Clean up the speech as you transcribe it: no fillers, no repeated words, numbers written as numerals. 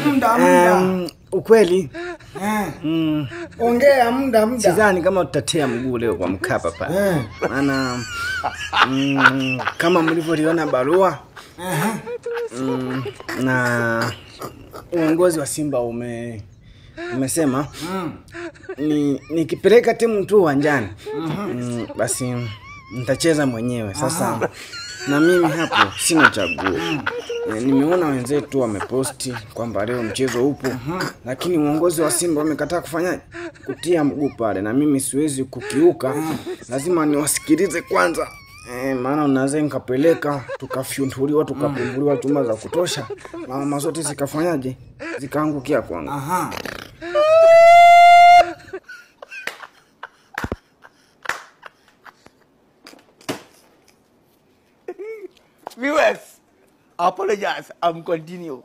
Muda. Ukweli. Ongea muda. Sidhani kama tutatia mguu leo kwa Mkapa pale. Maana kama mlivyoliona barua. Na uongozi wa Simba umesema nikipeleka timu tu uwanjani basi nitacheza mwenyewe. Sasa na mimi hapo sina chaguo. Nimeona wenzetu wameposti kwamba leo mchezo upo, lakini uongozi wa Simba wamekataa kufanya kutia mguu pale, na mimi siwezi kukiuka. Lazima niwasikilize kwanza. Maana unaweza nikapeleka tukafyuntuliwa tukapumbuliwa chuma za kutosha na mama zote zikafanyaje zikaangukia kwangu. Viewers, apologize. I'm continue.